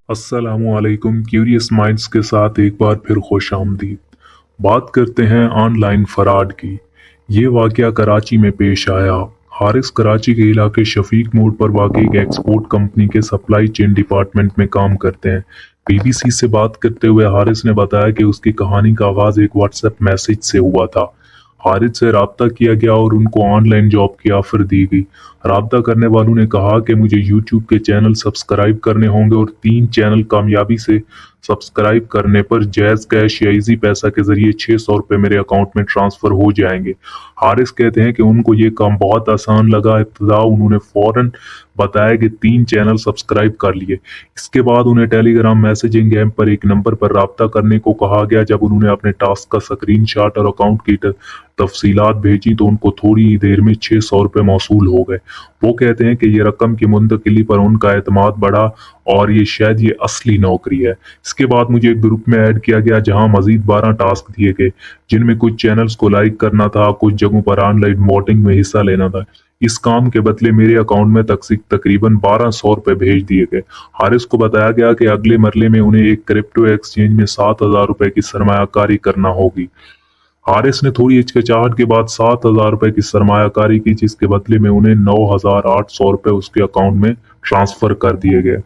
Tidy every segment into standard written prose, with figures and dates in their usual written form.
अस्सलामुअलैकुम curious minds के साथ एक बार फिर खुश आमदीद। बात करते हैं ऑनलाइन फराड की। ये वाकया कराची में पेश आया। हारिस कराची के इलाके शफीक मोड़ पर वाक़ एक एक्सपोर्ट कंपनी के सप्लाई चेन डिपार्टमेंट में काम करते हैं। बीबीसी से बात करते हुए हारिस ने बताया कि उसकी कहानी का आगाज़ एक व्हाट्सएप मैसेज से हुआ था। हारिस से राब्ता किया गया और उनको ऑनलाइन जॉब की ऑफर दी गई। राब्ता करने वालों ने कहा कि मुझे यूट्यूब के चैनल सब्सक्राइब करने होंगे और 3 चैनल कामयाबी से सब्सक्राइब करने पर जैज़ कैश या इजी पैसा के जरिए 600 रुपये मेरे अकाउंट में ट्रांसफ़र हो जाएंगे। हारिस कहते हैं कि उनको ये काम बहुत आसान लगा। इब्तिदा उन्होंने फ़ौरन बताया कि 3 चैनल सब्सक्राइब कर लिए। इसके बाद उन्हें टेलीग्राम मैसेजिंग ऐप पर एक नंबर पर राब्ता करने को कहा गया। जब उन्होंने अपने टास्क का स्क्रीनशॉट और अकाउंट की तफसीलात भेजी तो उनको थोड़ी ही देर में 600 रुपये मौसूल हो गए। वो कहते हैं कि ये रकम की मुंतकिली पर उनका एतमाद बढ़ा और ये शायद ये असली नौकरी है। इसके बाद मुझे एक ग्रुप में ऐड किया गया जहां मजीद 12 टास्क दिए गए, जिनमें कुछ चैनल्स को लाइक करना था, कुछ जगहों पर ऑनलाइन वोटिंग में हिस्सा लेना था। इस काम के बदले मेरे अकाउंट में तकरीबन 1200 रुपये भेज दिए गए। हारिस को बताया गया कि अगले मरले में उन्हें एक क्रिप्टो एक्सचेंज में 7000 रुपये की सरमायाकारी करना होगी। हारिस ने थोड़ी हिचकिचाहट के बाद 7000 रुपये की सरमायाकारी की, जिसके बदले में उन्हें 9800 रुपये उसके अकाउंट में ट्रांसफर कर दिए गए।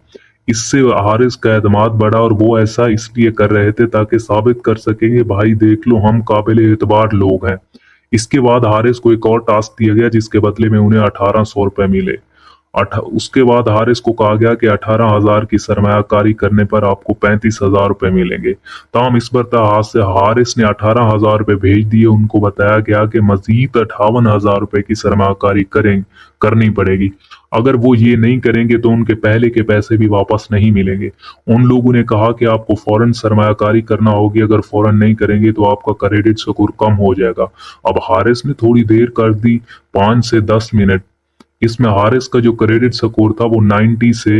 इससे हारिस का एतमाद बढ़ा और वो ऐसा इसलिए कर रहे थे ताकि साबित कर सकेंगे भाई देख लो हम काबिल एतबार लोग हैं। इसके बाद हारिस को एक और टास्क दिया गया जिसके बदले में उन्हें 1800 रुपये मिले। उसके बाद हारिस को कहा गया कि 18,000 की सरमायाकारी करने पर आपको 35,000 रुपये मिलेंगे। ताहम इस बरता हाथ से हारिस ने 18,000 रुपये भेज दिए। उनको बताया गया कि मजीद 58,000 रुपये की सरमायाकारी करनी पड़ेगी। अगर वो ये नहीं करेंगे तो उनके पहले के पैसे भी वापस नहीं मिलेंगे। उन लोगों ने कहा कि आपको फौरन सरमायाकारी करना होगी, अगर फौरन नहीं करेंगे तो आपका क्रेडिट स्कोर कम हो जाएगा। अब हारिस ने थोड़ी देर कर दी, 5 से 10 मिनट। इसमें हारिस का जो क्रेडिट स्कोर था वो 90 से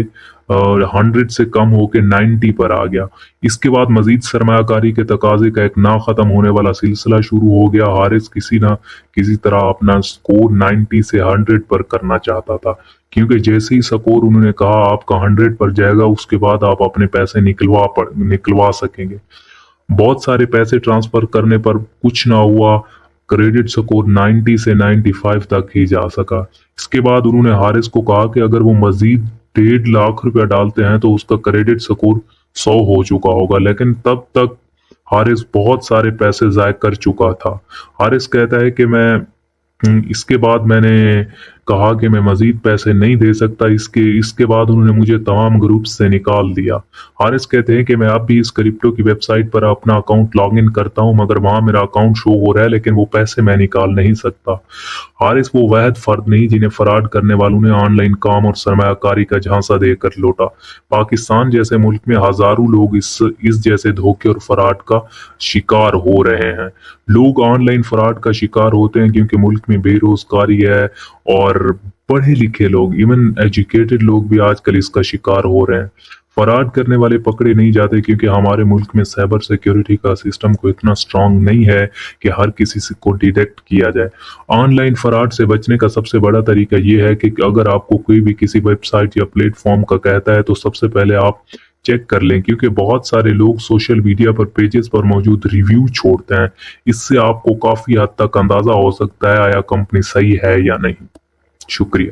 100 से कम होकर 90 पर आ गया। इसके बाद मजीद सरमायाकारी के तकाजे का एक ना खत्म होने वाला सिलसिला शुरू हो गया। हारिस किसी ना किसी तरह अपना स्कोर 90 से 100 पर करना चाहता था, क्योंकि जैसे ही स्कोर उन्होंने कहा आपका 100 पर जाएगा उसके बाद आप अपने पैसे निकलवा सकेंगे। बहुत सारे पैसे ट्रांसफर करने पर कुछ ना हुआ, क्रेडिट स्कोर 90 से 95 तक ही जा सका। इसके बाद उन्होंने हारिस को कहा कि अगर वो मजीद 1.5 लाख रुपया डालते हैं तो उसका क्रेडिट स्कोर 100 हो चुका होगा, लेकिन तब तक हारिस बहुत सारे पैसे ज़ाय कर चुका था। हारिस कहता है कि इसके बाद मैंने कहा कि मैं मजीद पैसे नहीं दे सकता। इसके बाद उन्होंने मुझे तमाम ग्रुप से निकाल दिया। हारिस कहते हैं कि मैं अब भी इस क्रिप्टो की वेबसाइट पर अपना अकाउंट लॉगिन करता हूं, मगर वहां मेरा अकाउंट शो हो रहा है लेकिन वो पैसे मैं निकाल नहीं सकता। हारिस वो वाहिद फर्द नहीं जिन्हें फराड करने वालों ने ऑनलाइन काम और सरमायाकारी का झांसा देकर लौटा। पाकिस्तान जैसे मुल्क में हजारों लोग इस जैसे धोखे और फराड का शिकार हो रहे हैं। लोग ऑनलाइन फराड का शिकार होते हैं क्योंकि मुल्क में बेरोजगारी है और पढ़े लिखे लोग, इवन एजुकेटेड लोग भी आजकल इसका शिकार हो रहे हैं। फराड करने वाले पकड़े नहीं जाते क्योंकि हमारे मुल्क में साइबर सिक्योरिटी का सिस्टम को इतना स्ट्रांग नहीं है कि हर किसी को डिटेक्ट किया जाए। ऑनलाइन फराड से बचने का सबसे बड़ा तरीका यह है कि अगर आपको कोई भी किसी वेबसाइट या प्लेटफॉर्म का कहता है तो सबसे पहले आप चेक कर लें, क्योंकि बहुत सारे लोग सोशल मीडिया पर पेजेस पर मौजूद रिव्यू छोड़ते हैं। इससे आपको काफी हद तक अंदाजा हो सकता है आया कंपनी सही है या नहीं। शुक्रिया।